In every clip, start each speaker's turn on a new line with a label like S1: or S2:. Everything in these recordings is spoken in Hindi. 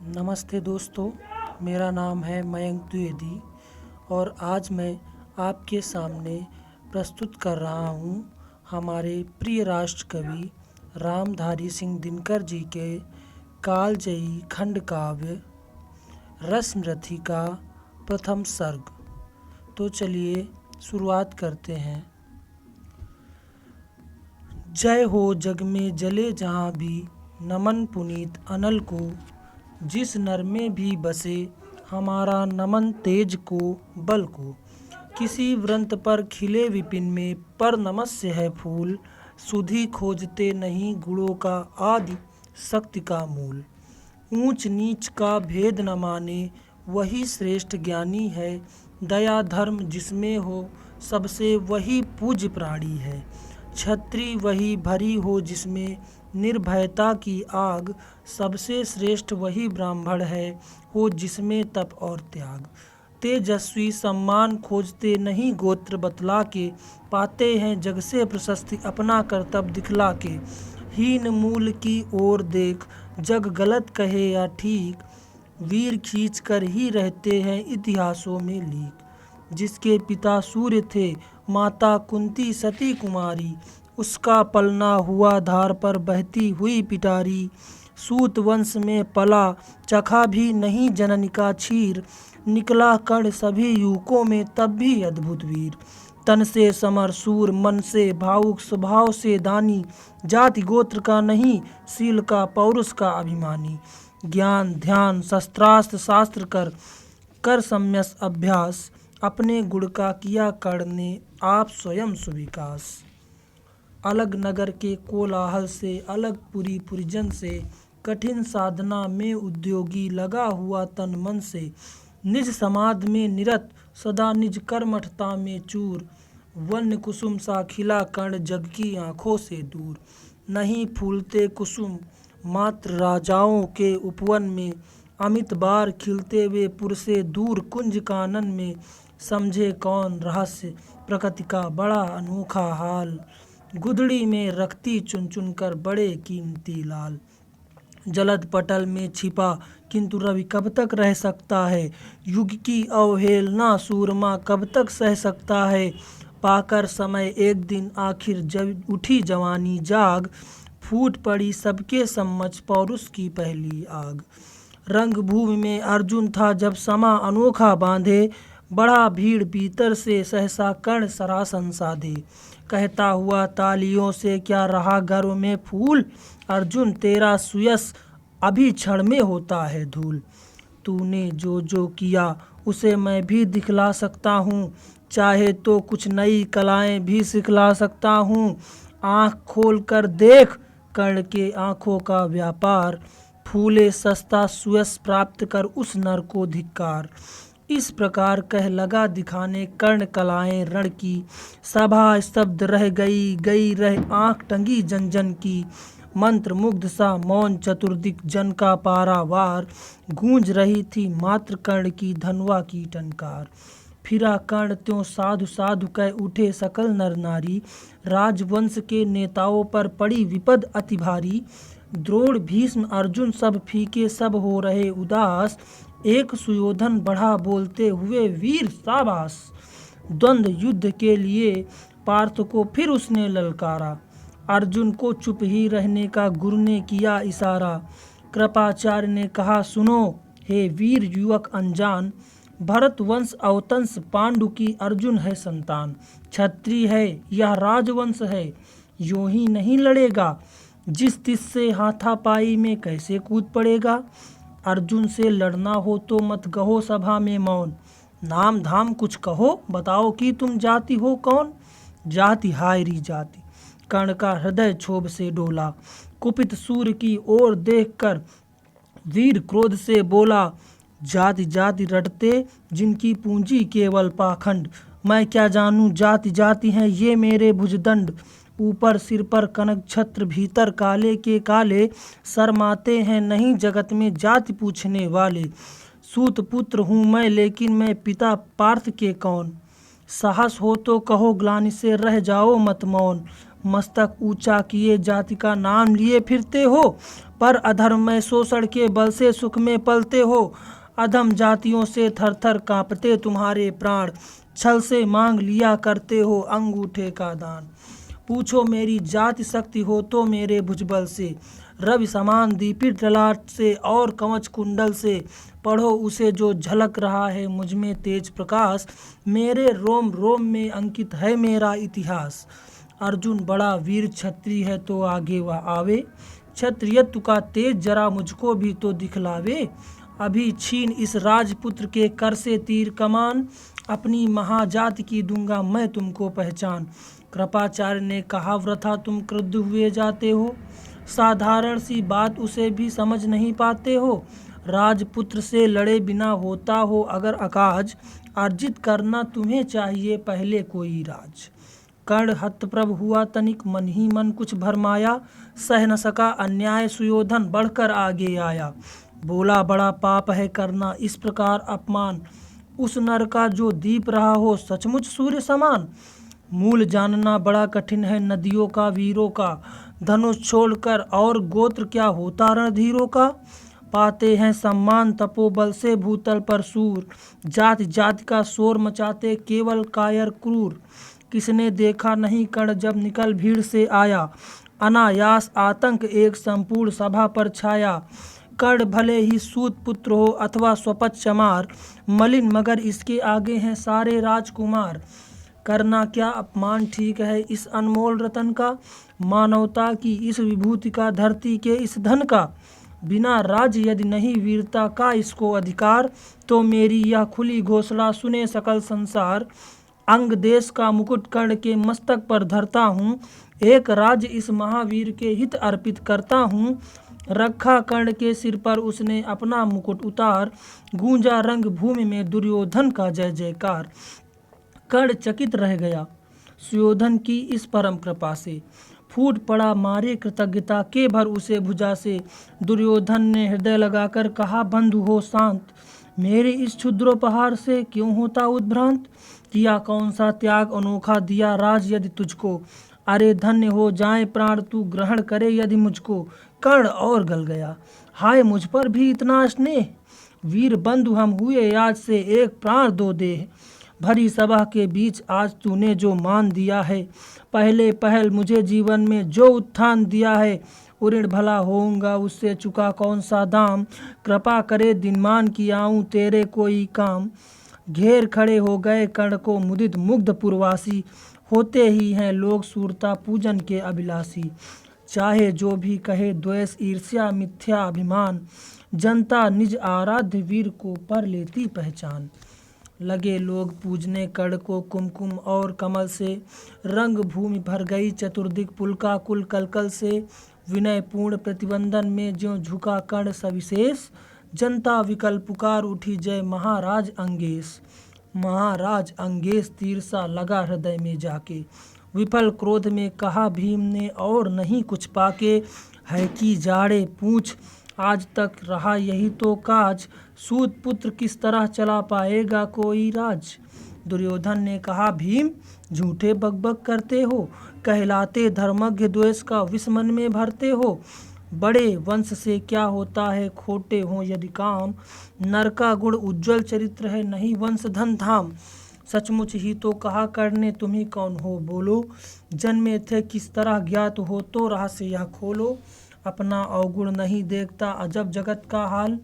S1: नमस्ते दोस्तों, मेरा नाम है मयंक द्विवेदी और आज मैं आपके सामने प्रस्तुत कर रहा हूँ हमारे प्रिय राष्ट्र कवि रामधारी सिंह दिनकर जी के कालजयी खंड काव्य रसमरथी का प्रथम सर्ग। तो चलिए शुरुआत करते हैं। जय हो जग में जले जहाँ भी, नमन पुनीत अनल को, जिस नर में भी बसे हमारा नमन तेज को बल को। किसी व्रंत पर खिले विपिन में, पर नमस्य है फूल, सुधि खोजते नहीं गुणों का आदि शक्ति का मूल। ऊंच नीच का भेद न माने वही श्रेष्ठ ज्ञानी है, दया धर्म जिसमें हो सबसे वही पूज्य प्राणी है। छत्री वही भरी हो जिसमें निर्भयता की आग, सबसे श्रेष्ठ वही ब्राह्मण है हो जिसमें तप और त्याग। तेजस्वी सम्मान खोजते नहीं गोत्र बतला के, पाते हैं जग से प्रशस्ति अपना कर्तव्य दिखला के। हीन मूल की ओर देख जग गलत कहे या ठीक, वीर खींच कर ही रहते हैं इतिहासों में लीक। जिसके पिता सूर्य थे माता कुंती सती कुमारी, उसका पलना हुआ धार पर बहती हुई पिटारी। सूत वंश में पला चखा भी नहीं जननी का क्षीर, निकला कर्ण सभी युवकों में तब भी अद्भुत वीर। तन से समर सूर मन से भावुक स्वभाव से दानी, जाति गोत्र का नहीं शील का पौरुष का अभिमानी। ज्ञान ध्यान शस्त्रास्त्र शास्त्र कर कर सम्यस अभ्यास, अपने गुण का किया कर्ण ने आप स्वयं सुविकास। अलग नगर के कोलाहल से अलग पुरी पुरिजन से, कठिन साधना में उद्योगी लगा हुआ तन मन से। निज समाध में निरत सदा निज कर्मठता में चूर, वन्य कुसुम सा खिला कर्ण जग की आँखों से दूर। नहीं फूलते कुसुम मात्र राजाओं के उपवन में, अमित बार खिलते वे पुर से दूर कुंज कानन में। समझे कौन रहस्य प्रकृति का बड़ा अनोखा हाल, गुदड़ी में रखती चुन चुन कर बड़े कीमती लाल। जलद पटल में छिपा किंतु रवि कब तक रह सकता है, युग की अवहेलना सूरमा कब तक सह सकता है। पाकर समय एक दिन आखिर जब उठी जवानी जाग, फूट पड़ी सबके सम्मच पौरुष की पहली आग। रंगभूमि में अर्जुन था जब समा अनोखा बांधे, बड़ा भीड़ भीतर से सहसा कर्ण सरासन साधे। कहता हुआ तालियों से क्या रहा गर्व में फूल, अर्जुन तेरा सुयस अभी क्षण में होता है धूल। तूने जो जो किया उसे मैं भी दिखला सकता हूँ, चाहे तो कुछ नई कलाएं भी सिखला सकता हूँ। आँख खोल कर देख कर्ण के आँखों का व्यापार, फूले सस्ता सुयस प्राप्त कर उस नर को धिक्कार। इस प्रकार कह लगा दिखाने कर्ण कलाएं रण की, सभा स्तब्ध रह गई रह आँख टंगी जन जन की। मंत्र मुग्ध सा मौन चतुर्दिक जन का पारावार, गूंज रही थी मात्र कर्ण की धनवा की टनकार। फिरा कर्ण त्यों साधु साधु कह उठे सकल नर नारी, राजवंश के नेताओं पर पड़ी विपद अति भारी। द्रोण भीष्म अर्जुन सब फीके सब हो रहे उदास, एक सुयोधन बढ़ा बोलते हुए वीर शाबाश। द्वंद्व युद्ध के लिए पार्थ को फिर उसने ललकारा, अर्जुन को चुप ही रहने का गुरु ने किया इशारा। कृपाचार्य ने कहा सुनो हे वीर युवक अनजान, भरत वंश अवतंस पांडु की अर्जुन है संतान। क्षत्रिय है यह राजवंश है, यूं ही नहीं लड़ेगा, जिस तिस से हाथापाई में कैसे कूद पड़ेगा। अर्जुन से लड़ना हो तो मत कहो सभा में मौन, नाम धाम कुछ कहो बताओ कि तुम जाति हो कौन। जाति हाय री जाति, कर्ण का हृदय क्षोभ से डोला, कुपित सूर्य की ओर देखकर वीर क्रोध से बोला। जाति जाति रटते जिनकी पूंजी केवल पाखंड, मैं क्या जानूं जाति जाति हैं ये मेरे भुजदंड। ऊपर सिर पर कनक छत्र भीतर काले के काले, शर्माते हैं नहीं जगत में जाति पूछने वाले। सूत पुत्र हूँ मैं लेकिन मैं पिता पार्थ के कौन, साहस हो तो कहो ग्लानि से रह जाओ मत मौन। मस्तक ऊंचा किए जाति का नाम लिए फिरते हो, पर अधर्म में शोषण के बल से सुख में पलते हो। अधम जातियों से थर थर कांपते तुम्हारे प्राण, छल से मांग लिया करते हो अंगूठे का दान। पूछो मेरी जाति शक्ति हो तो मेरे भुजबल से, रवि समान दीपित ललाट से और कवच कुंडल से। पढ़ो उसे जो झलक रहा है मुझ में तेज प्रकाश, मेरे रोम रोम में अंकित है मेरा इतिहास। अर्जुन बड़ा वीर क्षत्रिय है तो आगे वह आवे, क्षत्रियत्व का तेज जरा मुझको भी तो दिखलावे। अभी छीन इस राजपुत्र के कर से तीर कमान, अपनी महाजाति की दूंगा मैं तुमको पहचान। कृपाचार्य ने कहा वृथा तुम क्रुद्ध हुए जाते हो, साधारण सी बात उसे भी समझ नहीं पाते हो। राजपुत्र से लड़े बिना होता हो अगर अकाज, अर्जित करना तुम्हें चाहिए पहले कोई राज। कर्ण हतप्रभ हुआ तनिक मन ही मन कुछ भरमाया, सह न सका अन्याय सुयोधन बढ़कर आगे आया। बोला बड़ा पाप है करना इस प्रकार अपमान, उस नर का जो दीप रहा हो सचमुच सूर्य समान। मूल जानना बड़ा कठिन है नदियों का वीरों का, धनुष छोड़कर और गोत्र क्या होता रणधीरों का। पाते हैं सम्मान तपोबल से भूतल पर सूर, जाति जाति का शोर मचाते केवल कायर क्रूर। किसने देखा नहीं कर्ण जब निकल भीड़ से आया, अनायास आतंक एक संपूर्ण सभा पर छाया। कर्ण भले ही सूत पुत्र हो अथवा स्वपत चमार, मलिन मगर इसके आगे हैं सारे राजकुमार। करना क्या अपमान ठीक है इस अनमोल रतन का, मानवता की इस विभूति का धरती के इस धन का। बिना राज यदि नहीं वीरता का इसको अधिकार, तो मेरी यह खुली घोषणा सुने सकल संसार। अंग देश का मुकुट कर्ण के मस्तक पर धरता हूँ, एक राज्य इस महावीर के हित अर्पित करता हूँ। रखा कर्ण के सिर पर उसने अपना मुकुट उतार, गूंजा रंग भूमि में दुर्योधन का जय जयकार। कर्ण चकित रह गया सुयोधन की इस परम कृपा से, फूट पड़ा मारे कृतज्ञता के भर उसे भुजा से। दुर्योधन ने हृदय लगाकर कहा बंधु हो शांत, मेरे इस क्षुद्रोपहार से क्यों होता उद्भ्रांत। किया कौन सा त्याग अनोखा दिया राज यदि तुझको, अरे धन्य हो जाए प्राण तू ग्रहण करे यदि मुझको। कर्ण और गल गया, हाय मुझ पर भी इतना स्नेह, वीर बंधु हम हुए आज से एक प्राण दो देह। भरी सभा के बीच आज तूने जो मान दिया है, पहले पहल मुझे जीवन में जो उत्थान दिया है। उऋण भला होऊंगा उससे चुका कौन सा दाम, कृपा करे दिनमान की आऊं तेरे कोई काम। घेर खड़े हो गए कर्ण को मुदित मुग्ध पुरवासी, होते ही हैं लोग सूरता पूजन के अभिलाषी। चाहे जो भी कहे द्वेष ईर्ष्या मिथ्या अभिमान, जनता निज आराध्य वीर को पर लेती पहचान। लगे लोग पूजने कर्ण को कुमकुम और कमल से, रंग भूमि भर गई चतुर्दिक पुलका कुल कलकल से। विनय पूर्ण प्रतिबंधन में ज्यों झुका कर्ण सविशेष, जनता विकल पुकार उठी जय महाराज अंगेश। महाराज अंगेश तीर सा लगा हृदय में जाके, विफल क्रोध में कहा भीम ने और नहीं कुछ पाके। है कि जाड़े पूछ आज तक रहा यही तो काज, सूत पुत्र किस तरह चला पाएगा कोई राज। दुर्योधन ने कहा भीम झूठे बकबक करते हो, कहलाते धर्मज्ञ द्वेष का विष मन में भरते हो। बड़े वंश से क्या होता है खोटे हो यदि काम, नर का गुण उज्ज्वल चरित्र है नहीं वंश धन धाम। सचमुच ही तो कहा कर्ण ने तुम्ही कौन हो बोलो, जन्मे थे किस तरह ज्ञात हो तो रहस्य यह खोलो। अपना अवगुण नहीं देखता अजब जगत का हाल,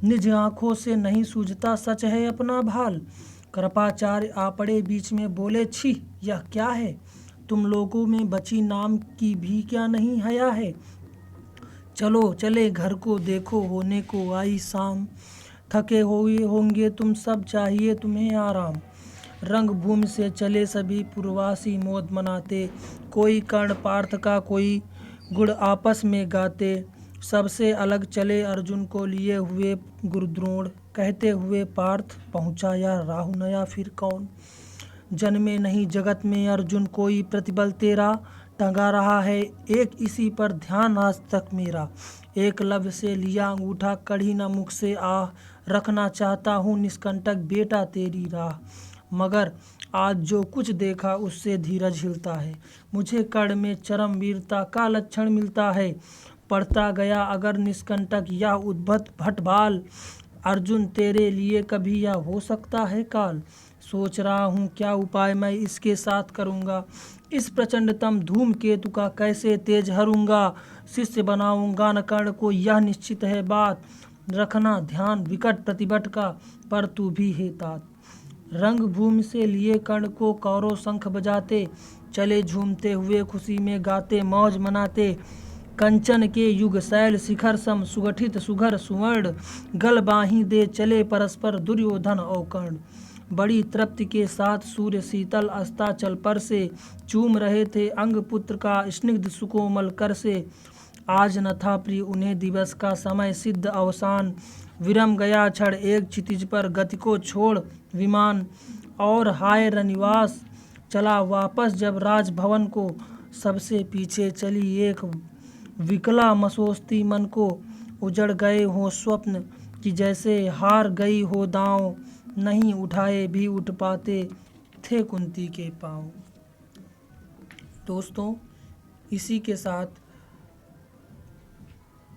S1: निज आँखों से नहीं सूझता सच है अपना भाल। कृपाचार्य आ पड़े बीच में बोले छी यह क्या है, तुम लोगों में बची नाम की भी क्या नहीं हया है। चलो चले घर को देखो होने को आई शाम, थके हुए होंगे तुम सब चाहिए तुम्हें आराम। रंग भूमि से चले सभी पुरवासी मोद मनाते, कोई कर्ण पार्थ का कोई गुण आपस में गाते। सबसे अलग चले अर्जुन को लिए हुए गुरुद्रोण, कहते हुए पार्थ पहुँचा या राहु नया फिर कौन। जन्मे नहीं जगत में अर्जुन कोई प्रतिबल तेरा, टंगा रहा है एक इसी पर ध्यान आज तक मेरा। एकलव्य से लिया अंगूठा कढ़ी न मुख से आह, रखना चाहता हूँ निष्कंटक बेटा तेरी राह। मगर आज जो कुछ देखा उससे धीरज हिलता है। मुझे कर्ण में चरम वीरता का लक्षण मिलता है। पढ़ता गया अगर निष्कंटक यह उद्भट भटबाल, अर्जुन तेरे लिए कभी यह हो सकता है काल। सोच रहा हूँ क्या उपाय मैं इसके साथ करूँगा, इस प्रचंडतम धूमकेतु का कैसे तेज हरूंगा। शिष्य बनाऊंगा न कर्ण को यह निश्चित है बात, रखना ध्यान विकट प्रतिभट का पर तू भी है तात। रंग भूमि से लिए कर्ण को कौरव शंख बजाते, चले झूमते हुए खुशी में गाते मौज मनाते। कंचन के युग शैल शिखर सम सुगठित सुघर सुवर्ण, गल बाही दे चले परस्पर दुर्योधन और कर्ण। बड़ी तृप्ति के साथ सूर्य शीतल अस्ताचल पर से, चूम रहे थे अंग पुत्र का स्निग्ध सुकोमल कर से। आज न था प्रिय उन्हें दिवस का समय सिद्ध अवसान, विरम गया क्षण एक क्षितिज पर गति को छोड़ विमान। और हाय रनिवास चला वापस जब राजभवन को, सबसे पीछे चली एक विकला मसोस्ती मन को। उजड़ गए हो स्वप्न कि जैसे हार गई हो दांव, नहीं उठाए भी उठ पाते थे कुंती के पांव। दोस्तों, इसी के साथ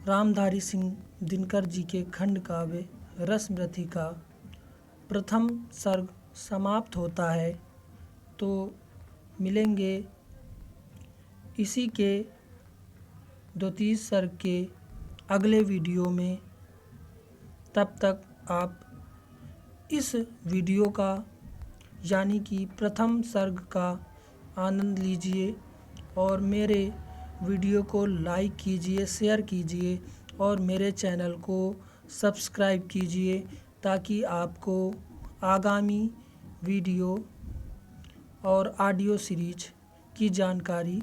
S1: रामधारी सिंह दिनकर जी के खंड काव्य रसमृति का प्रथम सर्ग समाप्त होता है। तो मिलेंगे इसी के द्वितीय सर्ग के अगले वीडियो में। तब तक आप इस वीडियो का यानी कि प्रथम सर्ग का आनंद लीजिए और मेरे वीडियो को लाइक कीजिए, शेयर कीजिए और मेरे चैनल को सब्सक्राइब कीजिए ताकि आपको आगामी वीडियो और ऑडियो सीरीज की जानकारी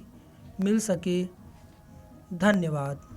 S1: मिल सके। धन्यवाद।